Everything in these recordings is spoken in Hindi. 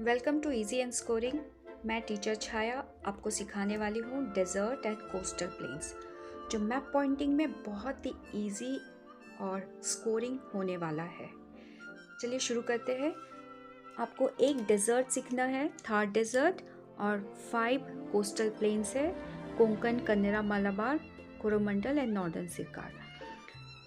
Welcome to easy and scoring. मैं टीचर छाया आपको सिखाने वाली हूँ डेजर्ट एंड कोस्टल प्लेन्स, जो मैप पॉइंटिंग में बहुत ही इजी और स्कोरिंग होने वाला है। चलिए शुरू करते हैं। आपको एक डेजर्ट सीखना है, थार डेजर्ट, और 5 कोस्टल प्लेन्स है, कोंकण, कन्नड़ा, मलाबार, कोरोमंडल एंड नॉर्दर्न सिरकार।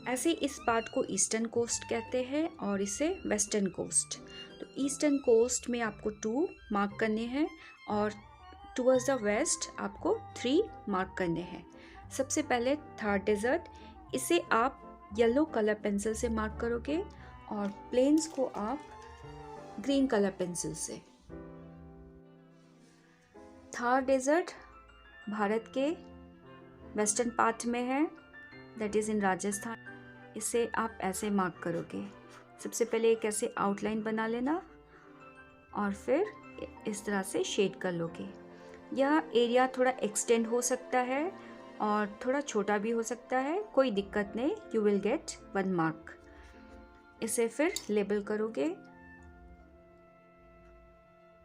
ऐसे इस पार्ट को ईस्टर्न कोस्ट कहते हैं और इसे वेस्टर्न कोस्ट। तो ईस्टर्न कोस्ट में आपको 2 मार्क करने हैं और टुवर्ड्स द वेस्ट आपको 3 मार्क करने हैं। सबसे पहले थार डेजर्ट, इसे आप येलो कलर पेंसिल से मार्क करोगे और प्लेन्स को आप ग्रीन कलर पेंसिल से। थार डेजर्ट भारत के वेस्टर्न पार्ट में है, दैट इज़ इन राजस्थान। इसे आप ऐसे मार्क करोगे। सबसे पहले एक ऐसे आउटलाइन बना लेना और फिर इस तरह से शेड कर लोगे। यह एरिया थोड़ा एक्सटेंड हो सकता है और थोड़ा छोटा भी हो सकता है, कोई दिक्कत नहीं, यू विल गेट 1 मार्क। इसे फिर लेबल करोगे।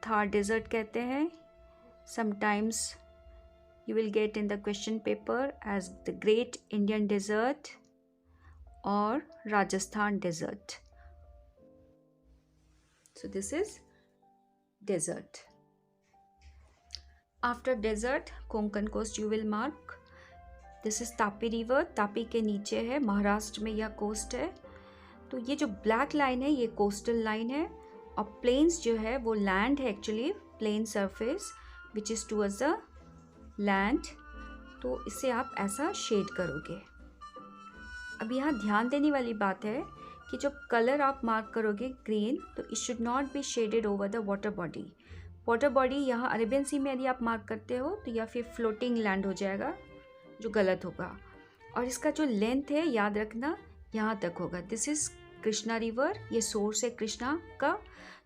थार डेजर्ट कहते हैं। Sometimes you will get in the question paper as the Great Indian Desert or Rajasthan Desert. So this is desert. After desert, Konkan coast you will mark. This is Tapi river. Tapi के नीचे है, महाराष्ट्र में यह कोस्ट है। तो ये जो ब्लैक लाइन है ये कोस्टल लाइन है और प्लेन्स जो है वो लैंड है, actually plain surface which is towards the land. तो इसे आप ऐसा शेड करोगे। अब यहाँ ध्यान देने वाली बात है कि जब कलर आप मार्क करोगे ग्रीन, तो it should not be shaded over the water body. Water body यहाँ अरेबियन सी में यदि आप मार्क करते हो तो या फिर फ्लोटिंग लैंड हो जाएगा, जो गलत होगा। और इसका जो लेंथ है याद रखना यहाँ तक होगा। दिस इज़ कृष्णा रिवर, ये सोर्स है कृष्णा का।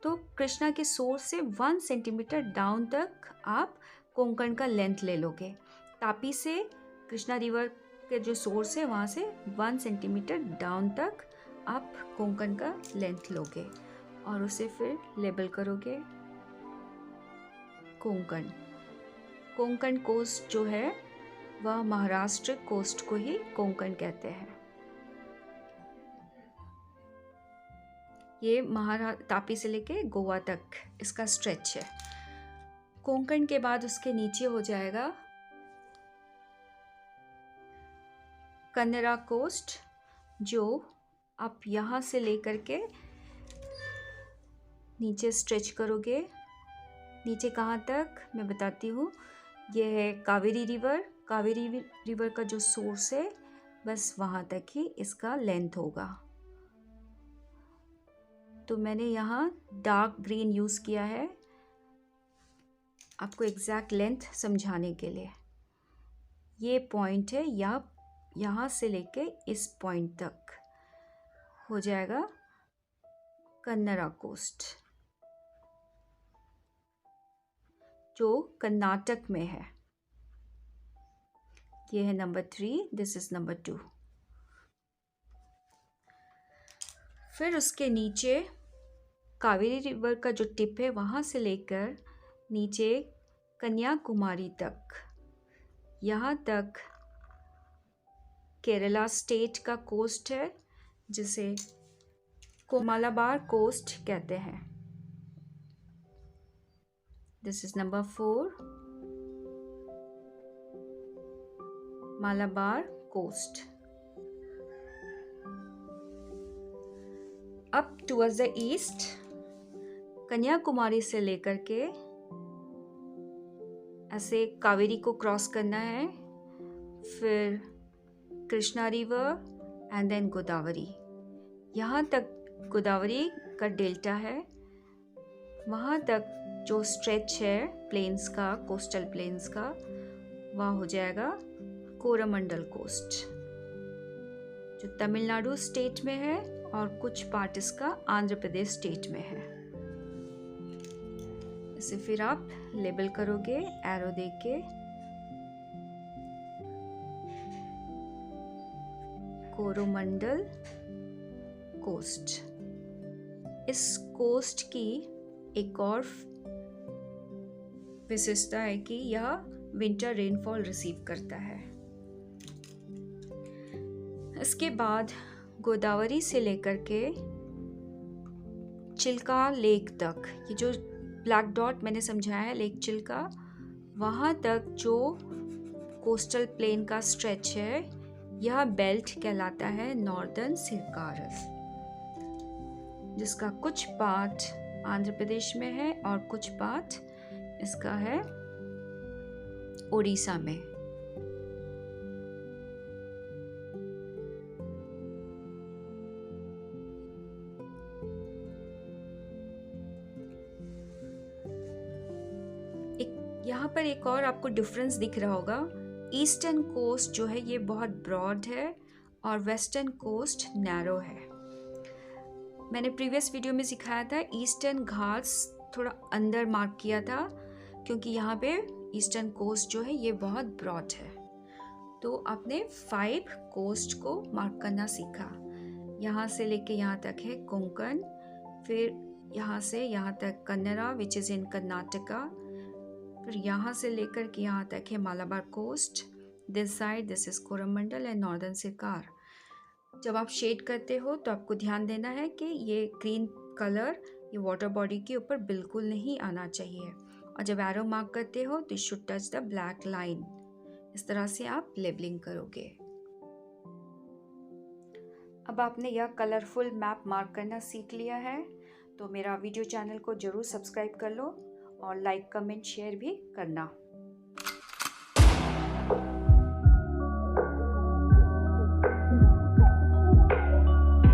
तो कृष्णा के सोर्स से 1 सेंटीमीटर डाउन तक आप कोंकण का लेंथ ले लोगे। तापी से कृष्णा रिवर के जो सोर्स है वहाँ से 1 सेंटीमीटर डाउन तक आप कोंकण का लेंथ लोगे और उसे फिर लेबल करोगे कोंकण। कोंकण कोस्ट जो है वह महाराष्ट्र कोस्ट को ही कोंकण कहते हैं। ये तापी से लेके गोवा तक इसका स्ट्रेच है। कोंकण के बाद उसके नीचे हो जाएगा कन्नड़ा कोस्ट, जो आप यहाँ से लेकर के नीचे स्ट्रेच करोगे। नीचे कहाँ तक मैं बताती हूँ। ये है कावेरी रिवर। कावेरी रिवर का जो सोर्स है बस वहाँ तक ही इसका लेंथ होगा। तो मैंने यहाँ डार्क ग्रीन यूज़ किया है आपको एग्जैक्ट लेंथ समझाने के लिए। ये पॉइंट है, यहाँ से लेके इस पॉइंट तक हो जाएगा कन्नड़ा कोस्ट, जो कर्नाटक में है। ये है नंबर 3, दिस इज नंबर 2। फिर उसके नीचे कावेरी रिवर का जो टिप है वहाँ से लेकर नीचे कन्याकुमारी तक, यहाँ तक केरला स्टेट का कोस्ट है, जिसे मलाबार कोस्ट कहते हैं। This is number 4, Malabar coast. अब टुवर्ड्स द ईस्ट, कन्याकुमारी से लेकर के ऐसे कावेरी को क्रॉस करना है, फिर Krishna river and then Godavari. यहाँ तक गोदावरी का डेल्टा है, वहाँ तक जो स्ट्रेच है प्लेन्स का, कोस्टल प्लेन्स का, वह हो जाएगा कोरोमंडल कोस्ट, जो तमिलनाडु स्टेट में है और कुछ पार्ट इसका आंध्र प्रदेश स्टेट में है। इसे फिर आप लेबल करोगे एरो देके। कोरोमंडल कोस्ट। इस कोस्ट की एक और विशेषता है कि यह विंटर रेनफॉल रिसीव करता है। इसके बाद गोदावरी से लेकर के चिल्का लेक तक, ये जो ब्लैक डॉट मैंने समझाया है लेक चिल्का, वहाँ तक जो कोस्टल प्लेन का स्ट्रेच है यह बेल्ट कहलाता है नॉर्दर्न सिरकार, जिसका कुछ पार्ट आंध्र प्रदेश में है और कुछ पार्ट इसका है उड़ीसा में। यहाँ पर एक और आपको डिफरेंस दिख रहा होगा, ईस्टर्न कोस्ट जो है ये बहुत ब्रॉड है और वेस्टर्न कोस्ट नैरो है। मैंने प्रीवियस वीडियो में सिखाया था ईस्टर्न घाट्स थोड़ा अंदर मार्क किया था, क्योंकि यहाँ पे ईस्टर्न कोस्ट जो है ये बहुत ब्रॉड है। तो आपने 5 कोस्ट को मार्क करना सीखा। यहाँ से लेके यहाँ तक है कोंकण, फिर यहाँ से यहाँ तक Kannada which is in Karnataka, फिर यहाँ से लेकर के यहाँ तक है Malabar coast, this side this is Coromandel and northern Circars. जब आप शेड करते हो तो आपको ध्यान देना है कि ये ग्रीन कलर ये वाटर बॉडी के ऊपर बिल्कुल नहीं आना चाहिए, और जब एरो मार्क करते हो तो should touch the black line. इस तरह से आप लेबलिंग करोगे। अब आपने यह कलरफुल मैप मार्क करना सीख लिया है, तो मेरा वीडियो चैनल को ज़रूर सब्सक्राइब कर लो और लाइक कमेंट शेयर भी करना।